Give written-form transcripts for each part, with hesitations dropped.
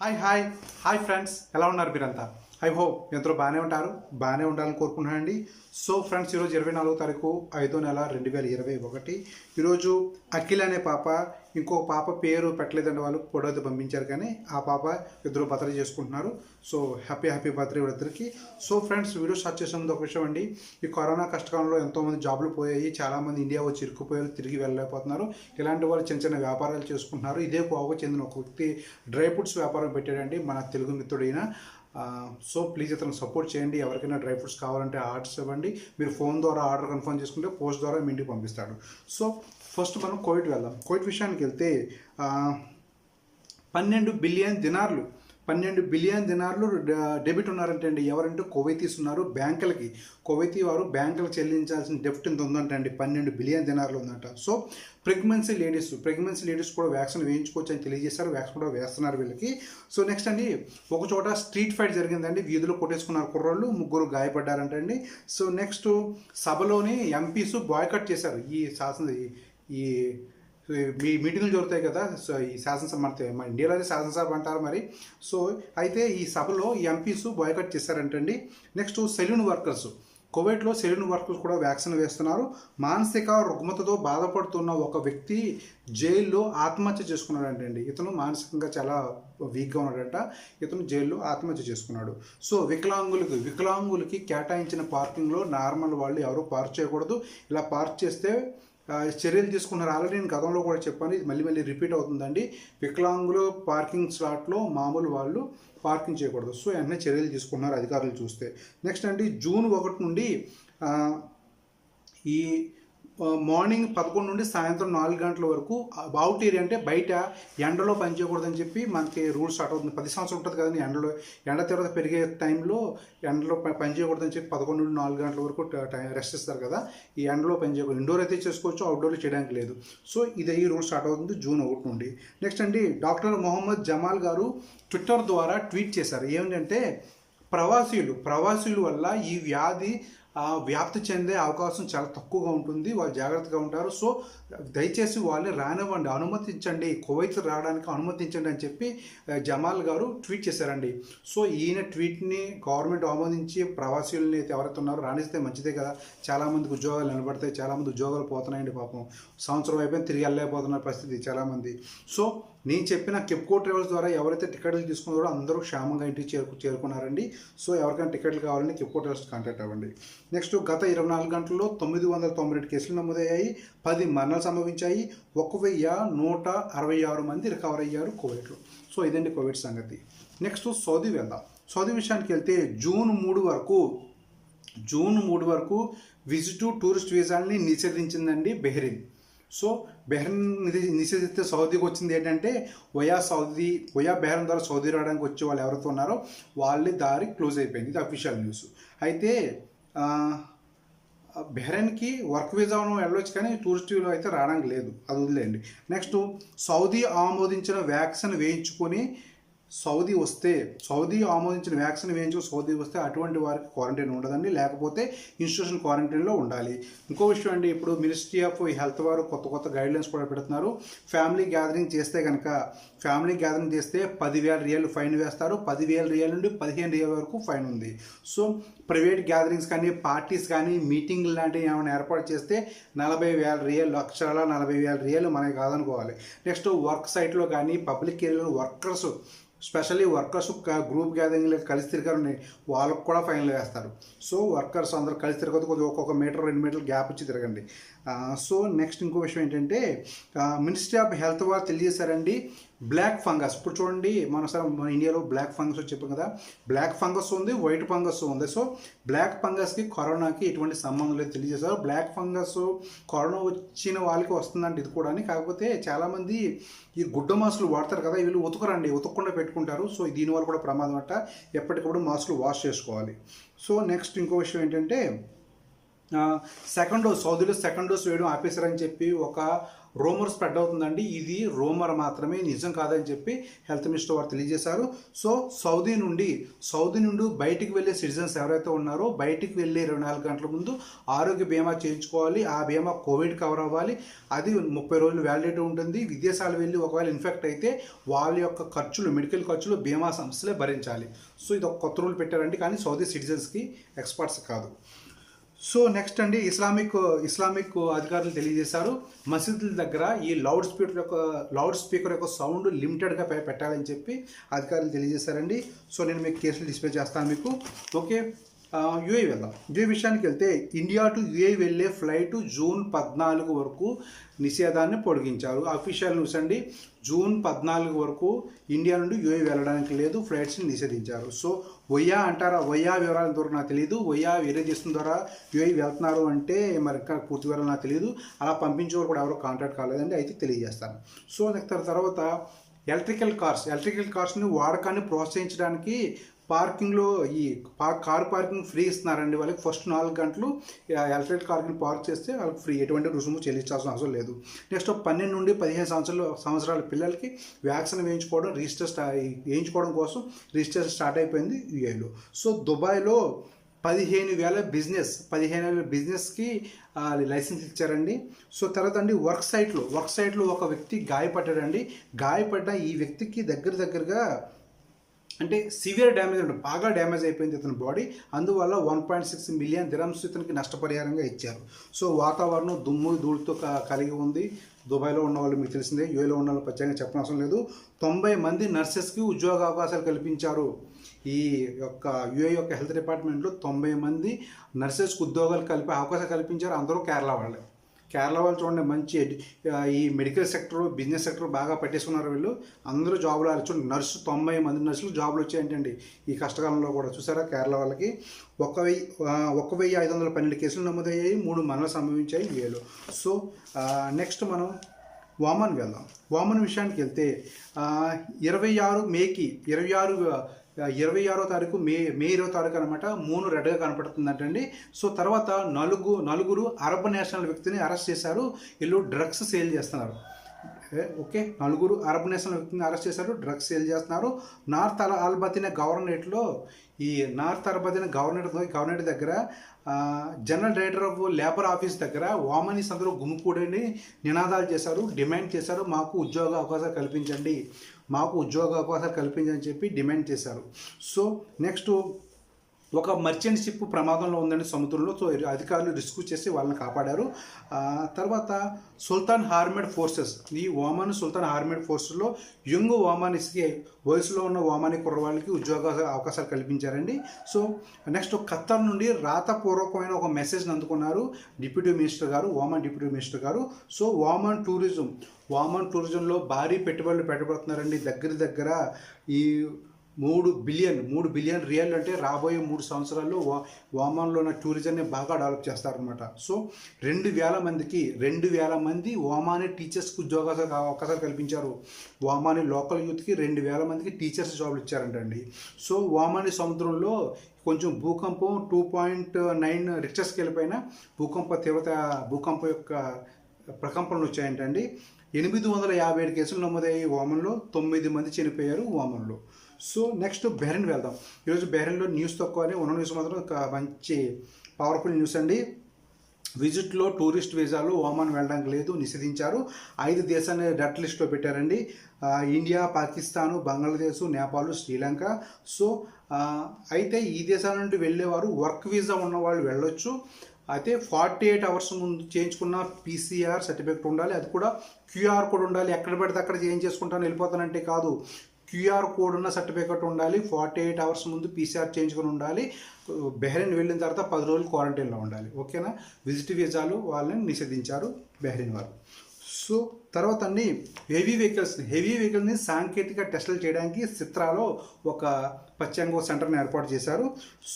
Hi friends, ఎలా ఉన్నారు మీరంతా? ఐ హోప్ ఎంతో బాగానే ఉండాలని కోరుకుంటున్నానండి. సో ఫ్రెండ్స్, ఈరోజు 24వ తారీఖు 5వ నెల 2021. ఈరోజు అఖిల్ అనే పాప, ఇంకో పాప పేరు పెట్టలేదండి, వాళ్ళు ఫోటో అయితే పంపించారు, కానీ ఆ పాప ఇద్దరు బర్త్డే చేసుకుంటున్నారు. సో హ్యాపీ బర్త్డే ఇద్దరికి. సో ఫ్రెండ్స్, వీడియో స్టార్ట్ చేసే ముందు ఒక విషయం అండి. ఈ కరోనా కష్టకాలంలో ఎంతోమంది జాబులు పోయాయి, చాలామంది ఇండియా వచ్చి ఇరుక్కుపోయారు, తిరిగి వెళ్ళలేకపోతున్నారు. ఇలాంటి వాళ్ళు చిన్న వ్యాపారాలు చేసుకుంటున్నారు. ఇదే కోవకు చెందిన ఒక వ్యక్తి డ్రై ఫ్రూట్స్ వ్యాపారం పెట్టాడండి, మన తెలుగు మిత్రుడైన. సో ప్లీజ్ అతను సపోర్ట్ చేయండి. ఎవరికైనా డ్రై ఫ్రూట్స్ కావాలంటే ఆర్డర్స్ ఇవ్వండి. మీరు ఫోన్ ద్వారా ఆర్డర్ కన్ఫర్మ్ చేసుకుంటే పోస్ట్ ద్వారా మీ ఇంటికి పంపిస్తాడు. సో ఫస్ట్ మనం కోవిడ్ వెళ్దాం. కోవిడ్ విషయానికి వెళ్తే 12 బిలియన్ దినార్లు డెబిట్ ఉన్నారంటే అండి. ఎవరంటే కువైతీస్ ఉన్నారు. కువైతీ వారు బ్యాంకులకు చెల్లించాల్సిన డెఫ్ట్ ఇంత ఉందంటే అండి, 12 బిలియన్ దినార్లు ఉందంట. సో ప్రెగ్నెన్సీ లేడీస్ కూడా వ్యాక్సిన్ వేయించుకోవచ్చు అని తెలియజేశారు. వ్యాక్సిన్ కూడా వేస్తున్నారు వీళ్ళకి. సో నెక్స్ట్ అండి, ఒక చోట స్ట్రీట్ ఫైట్ జరిగిందండి. వీధిలో కొట్టేసుకున్నారు కుర్రోళ్ళు, 3 గాయపడ్డారంటండి. సో నెక్స్ట్, సభలోని ఎంపీస్ బాయ్కట్ చేశారు. ఈ మీ మీటింగ్లు జరుగుతాయి కదా. సో ఈ శాసనసభ, మన ఇండియాలో అయితే శాసనసభ అంటారు మరి. సో అయితే ఈ సభలో ఈ ఎంపీస్ బాయ్కట్ చేశారంటండి. నెక్స్ట్, కువైట్లో సెలూన్ వర్కర్స్ కూడా వ్యాక్సిన్ వేస్తున్నారు. మానసిక రుగ్మతతో బాధపడుతున్న ఒక వ్యక్తి జైల్లో ఆత్మహత్య చేసుకున్నాడంటండి. ఇతను మానసికంగా చాలా వీక్గా ఉన్నాడంట. ఇతను జైల్లో ఆత్మహత్య చేసుకున్నాడు. సో వికలాంగులకి కేటాయించిన పార్కింగ్లో నార్మల్ వాళ్ళు ఎవరు పార్క్ చేయకూడదు. ఇలా పార్క్ చేస్తే చర్యలు తీసుకున్నారు. ఆల్రెడీ నేను గతంలో కూడా చెప్పాను, ఇది మళ్ళీ రిపీట్ అవుతుందండి. వికలాంగులు పార్కింగ్ స్లాట్లో మామూలు వాళ్ళు పార్కింగ్ చేయకూడదు. సో వెంటనే చర్యలు తీసుకున్నారు అధికారులు చూస్తే. నెక్స్ట్ అండి, జూన్ 1 నుండి ఈ మార్నింగ్ 11 నుండి సాయంత్రం 4 గంటల వరకు అవుట్ ఏరియా, అంటే బయట ఎండలో పనిచేయకూడదని చెప్పి మనకి రూల్స్ స్టార్ట్ అవుతుంది. 10 సంవత్సరం ఉంటుంది కదండి, ఎండ తీవ్రత పెరిగే టైంలో ఎండలో పనిచేయకూడదని చెప్పి 11 నుండి 4 గంటల వరకు రెస్ట్ ఇస్తారు కదా. ఈ ఎండలో పనిచేయకూడదు. ఇండోర్ అయితే చేసుకోవచ్చు, అవుట్డోర్లో చేయడానికి లేదు. సో ఈ రూల్ స్టార్ట్ అవుతుంది జూన్ 1 నుండి. నెక్స్ట్ అండి, డాక్టర్ మొహమ్మద్ జమాల్ గారు ట్విట్టర్ ద్వారా ట్వీట్ చేశారు. ఏమిటంటే, ప్రవాసీలు వల్ల ఈ వ్యాధి వ్యాప్తి చెందే అవకాశం చాలా తక్కువగా ఉంటుంది. వాళ్ళు జాగ్రత్తగా ఉంటారు. సో దయచేసి వాళ్ళని రానివ్వండి, అనుమతించండి, కువైత్ రావడానికి అనుమతించండి అని చెప్పి జమాల్ గారు ట్వీట్ చేశారండి. సో ఈయన ట్వీట్ని గవర్నమెంట్ ఆమోదించి ప్రవాసీలని ఎవరైతే ఉన్నారో రాణిస్తే మంచిదే కదా. చాలామందికి ఉద్యోగాలు నిలబడతాయి, చాలామంది ఉద్యోగాలు పోతున్నాయండి. పాపం సంవత్సరం అయిపోయిన తిరిగి వెళ్ళలేకపోతున్న పరిస్థితి చాలామంది. సో నేను చెప్పిన కెప్కో ట్రావెల్స్ ద్వారా ఎవరైతే టికెట్లు తీసుకున్నారో అందరూ క్షేమంగా ఇంటికి చేరుకున్నారండి. సో ఎవరికైనా టికెట్లు కావాలంటే కెప్కో ట్రావెల్స్ కాంటాక్ట్ అవ్వండి. నెక్స్ట్, గత 24 గంటల్లో 992 కేసులు నమోదయ్యాయి, 10 మరణాలు సంభవించాయి, 1166 మంది రికవర్ అయ్యారు కోవిడ్లో. సో ఇదండి కోవిడ్ సంగతి. నెక్స్ట్, సౌదీ వెళ్దాం. సౌదీ విషయానికి వెళ్తే జూన్ 3 వరకు విజిట్ టూరిస్ట్ వీసాలని నిషేధించిందండి బెహ్రెయిన్. సో బెహ్రెయిన్ నిషేధిస్తే సౌదీకి వచ్చింది ఏంటంటే, వయా బెహ్రెయిన్ ద్వారా సౌదీ రావడానికి వచ్చే వాళ్ళు ఎవరైతే ఉన్నారో వాళ్ళ దారి క్లోజ్ అయిపోయింది. ఇది అఫీషియల్ న్యూస్. అయితే బెహ్రెయిన్కి వర్క్ వీసా వెళ్ళొచ్చు, కానీ టూరిస్ట్ వీలో అయితే రావడానికి లేదు, అది వదిలేయండి. నెక్స్ట్, సౌదీ ఆమోదించిన వ్యాక్సిన్ వేయించుకొని సౌదీ వస్తే అటువంటి వారికి క్వారంటైన్ ఉండదండి, లేకపోతే ఇన్స్టిట్యూషన్ క్వారంటైన్లో ఉండాలి. ఇంకో విషయం అండి, ఇప్పుడు మినిస్ట్రీ ఆఫ్ హెల్త్ వారు కొత్త గైడ్లైన్స్ కూడా పెడుతున్నారు. ఫ్యామిలీ గ్యాదరింగ్ చేస్తే 10,000 రియాలు ఫైన్ వేస్తారు. 10,000 రియాల నుండి 15,000 రియాల వరకు ఫైన్ ఉంది. సో ప్రైవేట్ గ్యాదరింగ్స్ కానీ, పార్టీస్ కానీ, మీటింగ్ లాంటివి ఏమైనా ఏర్పాటు చేస్తే 40,000 రియాలు, 40,000 రియాలు మనకి కాదనుకోవాలి. నెక్స్ట్, వర్క్ సైట్లో కానీ పబ్లిక్ ఏరియాలో స్పెషల్లీ వర్కర్స్ గ్రూప్ గ్యాదరింగ్లో కలిసి తిరగాలని వాళ్ళకు కూడా ఫైన్లు వేస్తారు. సో వర్కర్స్ అందరూ కలిసి తిరగదు, కొద్దిగా ఒక్కొక్క మీటర్ 2 మీటర్లు గ్యాప్ ఇచ్చి తిరగండి. సో నెక్స్ట్, ఇంకో విషయం ఏంటంటే, మినిస్ట్రీ ఆఫ్ హెల్త్ వారు తెలియజేశారండి, బ్లాక్ ఫంగస్. ఇప్పుడు చూడండి, మన ఇండియాలో బ్లాక్ ఫంగస్ చెప్పాం కదా, బ్లాక్ ఫంగస్ ఉంది, వైట్ ఫంగస్ ఉంది. సో బ్లాక్ ఫంగస్కి కరోనాకి ఎటువంటి సంబంధం లేదు తెలియజేశారు. బ్లాక్ ఫంగస్ కరోనా వచ్చిన వాళ్ళకి వస్తుందంటే ఇది కూడా, కాకపోతే చాలామంది ఈ గుడ్డ మాస్కులు వాడతారు కదా, వీళ్ళు ఉతకకుండా పెట్టుకుంటారు. సో దీనివల్ల కూడా ప్రమాదం అంట. ఎప్పటికప్పుడు మాస్కులు వాష్ చేసుకోవాలి. సో నెక్స్ట్, ఇంకో విషయం ఏంటంటే, సౌదీలో సెకండ్ డోస్ వేయడం ఆపేశారని చెప్పి ఒక రూమర్ స్ప్రెడ్ అవుతుందండి. ఇది రూమర్ మాత్రమే, నిజం కాదని చెప్పి హెల్త్ మినిస్టర్ వారు తెలియజేశారు. సో సౌదీ నుండి బయటికి వెళ్ళే సిటిజన్స్ ఎవరైతే ఉన్నారో బయటికి వెళ్ళే 24 గంటల ముందు ఆరోగ్య బీమా చేయించుకోవాలి. ఆ బీమా కోవిడ్ కవర్ అవ్వాలి. అది 30 రోజులు వ్యాలిడిటీ ఉంటుంది. విదేశాలు వెళ్ళి ఒకవేళ ఇన్ఫెక్ట్ అయితే వాళ్ళ యొక్క ఖర్చులు, మెడికల్ ఖర్చులు బీమా సంస్థలే భరించాలి. సో ఇది ఒక కొత్త రూల్ పెట్టారండి, కానీ సౌదీ సిటిజన్స్కి, ఎక్స్పర్ట్స్ కాదు. సో నెక్స్ట్ అండి, ఇస్లామిక్ అధికారులు తెలియజేశారు మసీదుల దగ్గర ఈ లౌడ్ స్పీకర్ యొక్క సౌండ్ లిమిటెడ్గా పెట్టాలని చెప్పి అధికారులు తెలియజేశారండి. సో నేను మీకు కేసులు డిస్ప్లే చేస్తాను మీకు. ఓకే, యూఏ వెళ్దాం. యూఏ విషయానికి వెళ్తే ఇండియా టు యూఏ వెళ్ళే ఫ్లైట్ జూన్ 14 వరకు నిషేధాన్ని పొడిగించారు. అఫీషియల్ న్యూస్ అండి. జూన్ 14 వరకు ఇండియా నుండి యూఏ వెళ్ళడానికి లేదు, ఫ్లైట్స్ని నిషేధించారు. సో వయ్యా అంటారా, వయ్యా వివరాల ద్వారా నాకు తెలియదు. వయ్యా వేరే దేశం ద్వారా యూఏ వెళ్తున్నారు అంటే మరి పూర్తి వివరాలు నాకు తెలియదు. అలా పంపించే కూడా ఎవరో కాంటాక్ట్ కాలేదండి, అయితే తెలియజేస్తాను. సో తర్వాత ఎలక్ట్రికల్ కార్స్ని వాడకాన్ని ప్రోత్సహించడానికి పార్కింగ్లో ఈ కార్ పార్కింగ్ ఫ్రీ ఇస్తున్నారండి వాళ్ళకి. ఫస్ట్ 4 గంటలు ఎలక్ట్రికల్ కార్ని పార్క్ చేస్తే వాళ్ళకి ఫ్రీ, ఎటువంటి రుసుము చెల్లించాల్సిన అవసరం లేదు. నెక్స్ట్ 12 నుండి 15 సంవత్సరాల పిల్లలకి వ్యాక్సిన్ వేయించుకోవడం కోసం రిజిస్ట్రేషన్ స్టార్ట్ అయిపోయింది యూఏలో. సో దుబాయ్లో 15,000 బిజినెస్కి లైసెన్స్ ఇచ్చారండి. సో తర్వాత అండి వర్క్ సైట్లో ఒక వ్యక్తి గాయపడ్డాడండి. గాయపడ్డ ఈ వ్యక్తికి దగ్గరగా అంటే సివియర్ డ్యామేజ్ అంటే బాగా డ్యామేజ్ అయిపోయింది ఇతని బాడీ. అందువల్ల 1.6 మిలియన్ దిరమ్స్ ఇతనికి నష్టపరిహారంగా ఇచ్చారు. సో వాతావరణం దుమ్ము ధూళితో కలిగి ఉంది. దుబాయ్లో ఉన్న వాళ్ళు మీకు తెలిసిందే, యూఏలో ఉన్న వాళ్ళు ప్రత్యేకంగా చెప్పనవసరం లేదు. 90 మంది నర్సెస్కి ఉద్యోగ అవకాశాలు కల్పించారు. ఈ యొక్క యూఏ యొక్క హెల్త్ డిపార్ట్మెంట్లో 90 మంది నర్సెస్కి అవకాశాలు కల్పించారు. అందరూ కేరళ వాళ్ళు చూడండి, మంచి ఈ మెడికల్ సెక్టర్, బిజినెస్ సెక్టర్ బాగా పట్టేసుకున్నారు వీళ్ళు. అందరూ జాబులు చూడండి, 90 మంది నర్సులు జాబులు వచ్చాయంటండి ఈ కష్టకాలంలో కూడా. చూసారా, కేరళ వాళ్ళకి 1,512 కేసులు నమోదయ్యాయి, 3 మరణాలు సంభవించాయి యూఏలో. సో నెక్స్ట్ మనం వామన్ వెళ్దాం. వామన్ విషయానికి వెళ్తే 26వ తారీఖు మే 20వ తారీఖు అనమాట మూన్ రెడ్గా కనపడుతుందంటండి. సో తర్వాత నలుగురు అరబ్ నేషనల్ వ్యక్తిని అరెస్ట్ చేశారు. వీళ్ళు డ్రగ్స్ సేల్ చేస్తున్నారు. ఓకే, 4 అరబ్ నేషనల్ వ్యక్తిని అరెస్ట్ చేశారు, డ్రగ్స్ సేల్ చేస్తున్నారు. నార్త్ అల్బతీనా గవర్నరేట్ దగ్గర general director of labour office దగ్గర వామనీస్ అందరూ గుమికూడని నినాదాలు చేశారు, డిమాండ్ చేశారు, మాకు ఉద్యోగ అవకాశాలు కల్పించని చెప్పి డిమాండ్ చేశారు. సో నెక్స్ట్ ఒక మర్చెంట్ షిప్ ప్రమాదంలో ఉందండి సముద్రంలో. సో అధికారులు రెస్క్యూ చేసి వాళ్ళని కాపాడారు. తర్వాత సుల్తాన్ హార్మెడ్ ఫోర్సెస్, ఈ ఓమాన్ సుల్తాన్ హార్మెడ్ ఫోర్సెస్లో యంగ్ ఓమానీస్కి, వయసులో ఉన్న ఓమానీ కుర్రవాళ్ళకి ఉద్యోగ అవకాశాలు కల్పించారండి. సో నెక్స్ట్ ఖత్తర్ నుండి రాతపూర్వకమైన ఒక మెసేజ్ని అందుకున్నారు ఓమాన్ డిప్యూటీ మినిస్టర్ గారు. సో ఓమాన్ టూరిజంలో భారీ పెట్టుబడులు పెట్టబడుతున్నారండి. దగ్గర ఈ 3 బిలియన్ రియల్ అంటే రాబోయే 3 సంవత్సరాల్లో ఓమాన్లో ఉన్న టూరిజంని బాగా డెవలప్ చేస్తారనమాట. సో 2,000 మంది ఓమానీ టీచర్స్కి అవకాశాలు కల్పించారు. ఓమానీ లోకల్ యూత్కి 2,000 మందికి టీచర్స్ జాబ్లు ఇచ్చారంటండి. సో ఓమానీ సముద్రంలో కొంచెం భూకంపం 2.9 రిక్టర్ స్కేల్ పైన భూకంపం యొక్క ప్రకంపనలు వచ్చాయంటండి. 857 కేసులు నమోదయ్యాయి ఓమన్లో, 9 మంది చనిపోయారు ఓమన్లో. సో నెక్స్ట్ బెహ్రెన్ వెళ్దాం. ఈరోజు బెహ్రెన్లో న్యూస్ తక్కువనే, ఉన్న న్యూస్ మాత్రం మంచి పవర్ఫుల్ న్యూస్ అండి. విజిట్లో టూరిస్ట్ వీసాలు ఓమాన్ వెళ్ళడానికి లేదు, నిషేధించారు. 5 దేశాన్ని రెడ్ లిస్ట్లో పెట్టారండి. ఇండియా, పాకిస్తాను, బంగ్లాదేశ్, నేపాల్, శ్రీలంక. సో అయితే ఈ దేశాల నుండి వెళ్ళేవారు వర్క్ వీసా ఉన్నవాళ్ళు వెళ్ళొచ్చు. అయితే 48 అవర్స్ ముందు చేయించుకున్న PCR సర్టిఫికేట్ ఉండాలి. అది కూడా QR కోడ్ ఉండాలి. ఎక్కడ పడితే అక్కడ చేసుకుంటాను వెళ్ళిపోతానంటే కాదు, QR కోడ్ ఉన్న సర్టిఫికేట్ ఉండాలి. 48 అవర్స్ ముందు PCR చేయించుకొని ఉండాలి. బెహ్రెన్ వెళ్ళిన తర్వాత 10 రోజులు క్వారంటైన్లో ఉండాలి. ఓకేనా. విజిట్ వీసాలు వాళ్ళని నిషేధించారు బెహ్రెన్ వారు. సో తర్వాత అండి హెవీ వెహికల్ని సాంకేతిక టెస్టులు చేయడానికి సిత్రాలో ఒక ప్రత్యేక సెంటర్ని ఏర్పాటు చేశారు.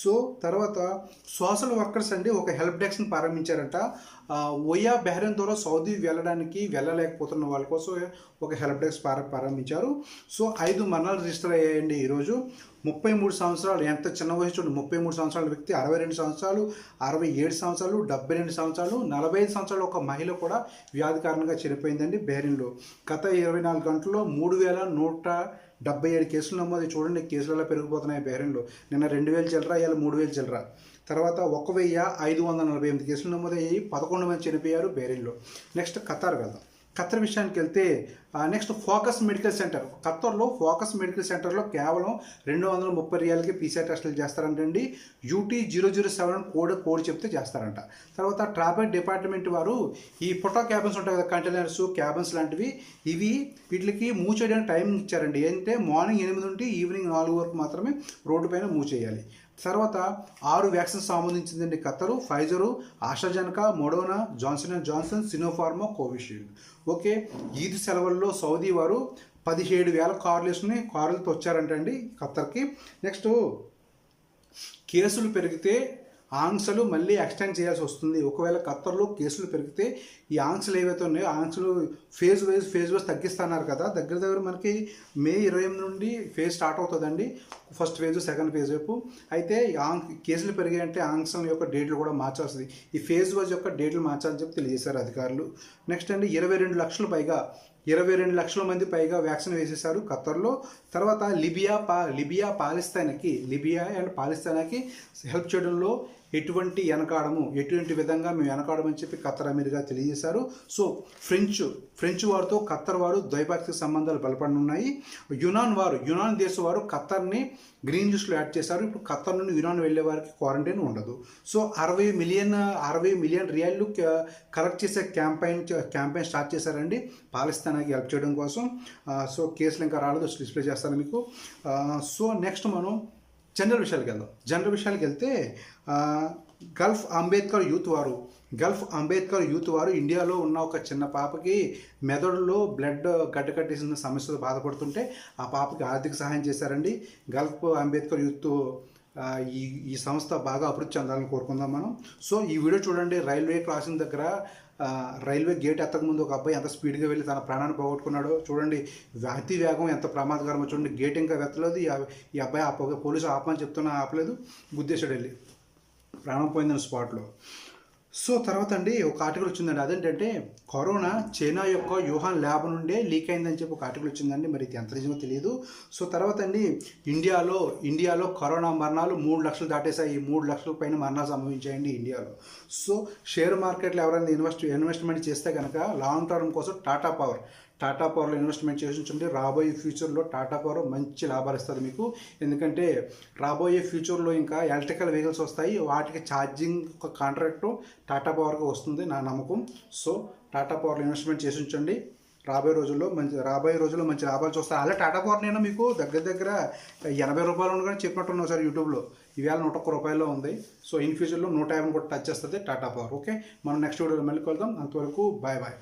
సో తర్వాత సోషల్ వర్కర్స్ అండి ఒక హెల్ప్ డెస్క్ని ప్రారంభించారంట. ఒయా బహ్రెయిన్ ద్వారా సౌదీ వెళ్ళలేకపోతున్న వాళ్ళ కోసం ఒక హెల్ప్ డెస్క్ ప్రారంభించారు. సో 5 మరణాలు రిజిస్టర్ అయ్యాయండి ఈరోజు. 33 సంవత్సరాలు, ఎంత చిన్న వయసు చూడండి, 33 సంవత్సరాల వ్యక్తి, 62 సంవత్సరాలు, 67 సంవత్సరాలు, 72 సంవత్సరాలు, 45 సంవత్సరాలు ఒక మహిళ కూడా వ్యాధి కారణంగా చనిపోయిందండి బహ్రెయిన్లో. గత 24 గంటల్లో 3177 కేసులు నమోదు. చూడండి కేసులు ఎలా పెరిగిపోతున్నాయి బహ్రెయిన్లో. నిన్న 2000 చిల్లర, ఇవాళ 3000 చిల్లర. తర్వాత 1548 కేసులు నమోదయ్యాయి, 11 మంది చనిపోయారు బహ్రెయిన్లో. నెక్స్ట్ ఖతార్ వెళ్దాం. ఖత్తర్ విషయానికి వెళ్తే నెక్స్ట్ ఫోకస్ మెడికల్ సెంటర్. ఖత్తర్లో ఫోకస్ మెడికల్ సెంటర్లో కేవలం 230 రియాలకి పీసీఆర్ టెస్టులు చేస్తారంటండి. UT007 కోడ్ చెప్తే చేస్తారంట. తర్వాత ట్రాఫిక్ డిపార్ట్మెంట్ వారు ఈ ఫోటో క్యాబిన్స్ ఉంటాయి కదా, కంటైనర్స్ క్యాబిన్స్ లాంటివి, వీటికి మూవ్ చేయడానికి టైం ఇచ్చారండి. ఏంటంటే మార్నింగ్ 8 నుండి ఈవినింగ్ 4 వరకు మాత్రమే రోడ్డు పైన మూవ్ చేయాలి. తర్వాత 6 వ్యాక్సిన్స్ సంబంధించిందండి Qatar. Pfizer, AstraZeneca, Moderna, Johnson and Johnson, Sinopharm, Covishield. Okay, Eid సెలవుల్లో సౌదీ వారు 17,000 కార్లతో వచ్చారంటండి ఖత్తర్కి. నెక్స్ట్ కేసులు పెరిగితే ఆంక్షలు మళ్ళీ ఎక్స్టెండ్ చేయాల్సి వస్తుంది. ఒకవేళ ఖత్తర్లో కేసులు పెరిగితే ఈ ఆంక్షలు ఏవైతే ఉన్నాయో ఆంక్షలు ఫేజ్ వైజ్ తగ్గిస్తున్నారు కదా. దగ్గర మనకి మే 28 నుండి ఫేజ్ స్టార్ట్ అవుతుందండి. ఫస్ట్ ఫేజ్, సెకండ్ ఫేజ్ వైపు. అయితే కేసులు పెరిగాయంటే ఆంక్షల యొక్క డేట్లు కూడా మార్చాల్సింది. ఈ ఫేజ్ వైజ్ యొక్క డేట్లు మార్చాలని చెప్పి తెలియజేశారు అధికారులు. నెక్స్ట్ అండి 22 లక్షల మంది పైగా వ్యాక్సిన్ వేసేశారు ఖత్తర్లో. తర్వాత లిబియా అండ్ పాలిస్తానాకి హెల్ప్ చేయడంలో ఎటువంటి విధంగా మేము వెనకాడమని చెప్పి ఖత్తర్ అమీర్గా తెలియజేశారు. సో ఫ్రెంచ్ వారితో ఖత్తర్ వారు ద్వైపాక్షిక సంబంధాలు బలపడనున్నాయి. యునాన్ దేశం వారు ఖత్తర్ని గ్రీన్ లిస్ట్లో యాడ్ చేశారు. ఇప్పుడు ఖత్తర్ నుండి యునాన్ వెళ్ళే వారికి క్వారంటైన్ ఉండదు. సో 60 మిలియన్ రియాలు కలెక్ట్ చేసే క్యాంపెయిన్ స్టార్ట్ చేశారండి పాలిస్తానాకి హెల్ప్ చేయడం కోసం. సో కేసులు ఇంకా రాలేదు, డిస్ప్లే చేస్తాను మీకు. సో నెక్స్ట్ మనం జనరల్ విషయాలకు వెళ్తే గల్ఫ్ అంబేద్కర్ యూత్ వారు ఇండియాలో ఉన్న ఒక చిన్న పాపకి మెదడులో బ్లడ్ గడ్డకట్టేసిన సమస్యతో బాధపడుతుంటే ఆ పాపకి ఆర్థిక సహాయం చేశారండి. గల్ఫ్ అంబేద్కర్ యూత్ ఈ సంస్థ బాగా అభివృద్ధి చెందాలని కోరుకుందాం మనం. సో ఈ వీడియో చూడండి. రైల్వే క్రాసింగ్ దగ్గర రైల్వే గేట్ ఎత్తకముందు ఒక అబ్బాయి ఎంత స్పీడ్గా వెళ్ళి తన ప్రాణాన్ని పోగొట్టుకున్నాడో చూడండి. అతి వేగం ఎంత ప్రమాదకరమో చూడండి. గేట్ ఇంకా వెత్తలేదు. ఈ అబ్బాయి పోలీసు ఆపమని చెప్తున్నా ఆపలేదు, గుద్దేశాడు వెళ్ళి, ప్రాణం పోయిందని స్పాట్లో. సో తర్వాత అండి ఒక ఆర్టికల్ వచ్చిందండి. అదేంటంటే కరోనా చైనా యొక్క యూహాన్ ల్యాబ్ నుండే లీక్ అయిందని చెప్పి ఒక ఆర్టికల్ వచ్చిందండి. మరి ఇది ఎంత నిజమో తెలియదు. సో తర్వాత అండి ఇండియాలో కరోనా మరణాలు 3 లక్షలు దాటేశాయి. 3 లక్షల పైన మరణాలు సంభవించాయండి ఇండియాలో. సో షేర్ మార్కెట్లో ఎవరైనా ఇన్వెస్ట్మెంట్ చేస్తే కనుక లాంగ్ టర్మ్ కోసం టాటా పవర్లో ఇన్వెస్ట్మెంట్ చేసి ఉంచండి. రాబోయే ఫ్యూచర్లో టాటా పవర్ మంచి లాభాలు ఇస్తుంది మీకు. ఎందుకంటే రాబోయే ఫ్యూచర్లో ఇంకా ఎలక్ట్రికల్ వెహికల్స్ వస్తాయి. వాటికి ఛార్జింగ్ కాంట్రాక్టు టాటా పవర్గా వస్తుంది నా నమ్మకం. సో టాటా పవర్లో ఇన్వెస్ట్మెంట్ చేసి ఉంచండి. రాబోయే రోజుల్లో మంచి లాభాలు చూస్తారు. అలా టాటా పవర్ నేను మీకు దగ్గర 80 రూపాయలు కానీ చెప్పినట్టున్నాను సార్ యూట్యూబ్లో. ఈవేళ 101 రూపాయల్లో ఉంది. సో ఇన్ ఫ్యూచర్లో 150 కూడా టచ్ చేస్తుంది టాటా పవర్. ఓకే, మనం నెక్స్ట్ వీడియోలో మళ్ళీ కలుద్దాం. అంతవరకు బాయ్.